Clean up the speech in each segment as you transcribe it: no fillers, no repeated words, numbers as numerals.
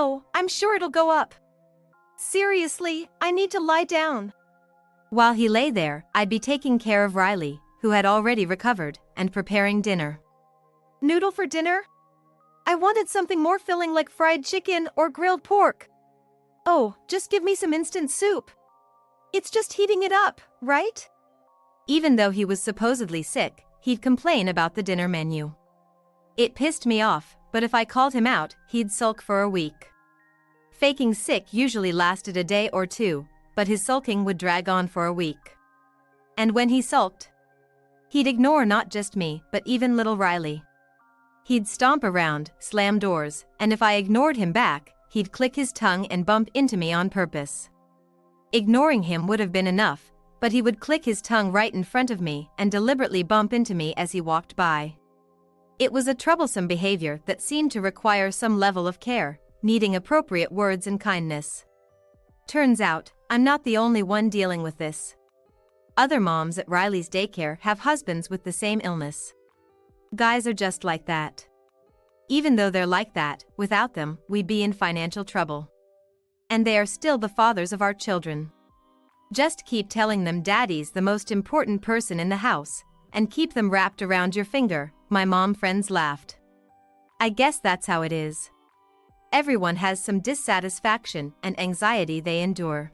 Oh, I'm sure it'll go up. Seriously, I need to lie down. While he lay there, I'd be taking care of Riley, who had already recovered, and preparing dinner. Noodle for dinner? I wanted something more filling like fried chicken or grilled pork. Oh, just give me some instant soup. It's just heating it up, right? Even though he was supposedly sick, he'd complain about the dinner menu. It pissed me off, but if I called him out, he'd sulk for a week. Faking sick usually lasted a day or two, but his sulking would drag on for a week. And when he sulked, he'd ignore not just me, but even little Riley. He'd stomp around, slam doors, and if I ignored him back, he'd click his tongue and bump into me on purpose. Ignoring him would have been enough, but he would click his tongue right in front of me and deliberately bump into me as he walked by. It was a troublesome behavior that seemed to require some level of care, needing appropriate words and kindness. Turns out, I'm not the only one dealing with this. Other moms at Riley's daycare have husbands with the same illness. Guys are just like that. Even though they're like that, without them, we'd be in financial trouble. And they are still the fathers of our children. Just keep telling them daddy's the most important person in the house, and keep them wrapped around your finger, my mom friends laughed. I guess that's how it is. Everyone has some dissatisfaction and anxiety they endure.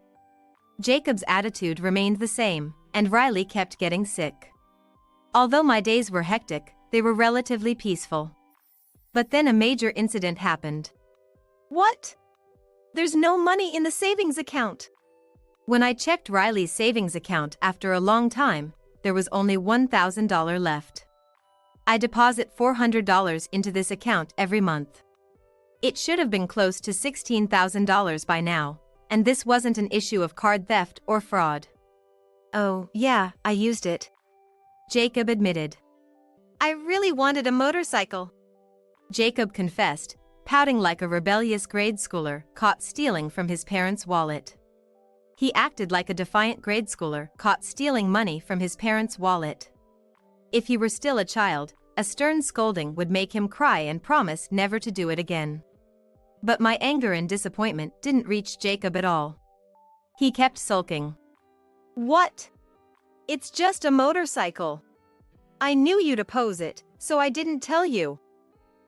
Jacob's attitude remained the same, and Riley kept getting sick. Although my days were hectic, they were relatively peaceful. But then a major incident happened. What? There's no money in the savings account. When I checked Riley's savings account after a long time, there was only $1,000 left. I deposit $400 into this account every month. It should have been close to $16,000 by now, and this wasn't an issue of card theft or fraud. Oh, yeah, I used it. Jacob admitted. I really wanted a motorcycle. Jacob confessed, pouting like a rebellious grade schooler caught stealing from his parents' wallet. He acted like a defiant grade schooler caught stealing money from his parents' wallet. If he were still a child, a stern scolding would make him cry and promise never to do it again. But my anger and disappointment didn't reach Jacob at all. He kept sulking. What? It's just a motorcycle. I knew you'd oppose it, so I didn't tell you.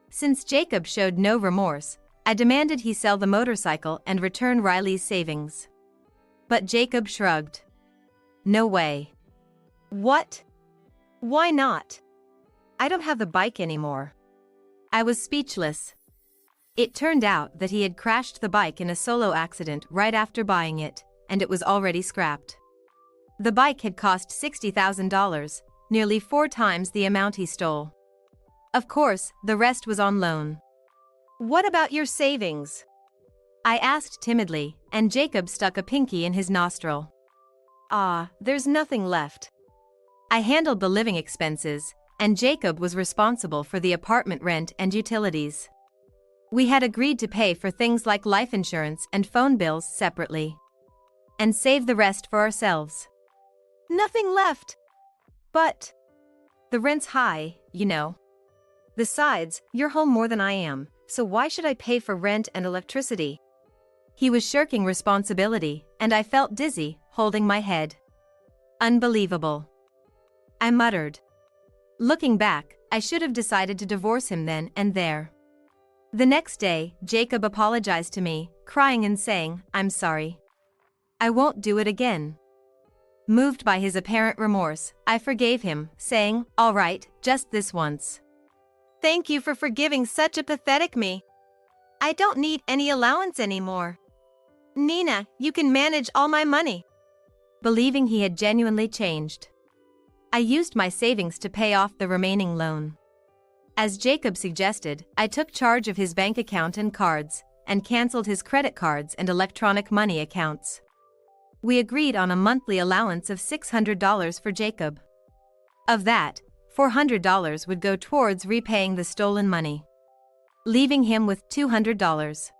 Since Jacob showed no remorse, I demanded he sell the motorcycle and return Riley's savings. But Jacob shrugged. No way. What? Why not? I don't have the bike anymore. I was speechless. It turned out that he had crashed the bike in a solo accident right after buying it, and it was already scrapped. The bike had cost $60,000, nearly 4 times the amount he stole. Of course, the rest was on loan. What about your savings? I asked timidly, and Jacob stuck a pinky in his nostril. There's nothing left. I handled the living expenses, and Jacob was responsible for the apartment rent and utilities. We had agreed to pay for things like life insurance and phone bills separately. And save the rest for ourselves. Nothing left. But the rent's high, you know. Besides, you're home more than I am, so why should I pay for rent and electricity? He was shirking responsibility, and I felt dizzy, holding my head. Unbelievable. I muttered. Looking back, I should have decided to divorce him then and there. The next day, Jacob apologized to me, crying and saying, "I'm sorry. I won't do it again." Moved by his apparent remorse, I forgave him, saying, "All right, just this once." Thank you for forgiving such a pathetic me. I don't need any allowance anymore. Nina, you can manage all my money. Believing he had genuinely changed, I used my savings to pay off the remaining loan. As Jacob suggested, I took charge of his bank account and cards, and canceled his credit cards and electronic money accounts. We agreed on a monthly allowance of $600 for Jacob. Of that, $400 would go towards repaying the stolen money, leaving him with $200.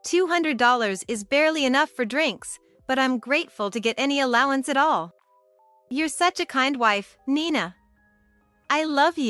$200 is barely enough for drinks, but I'm grateful to get any allowance at all. You're such a kind wife, Nina. I love you.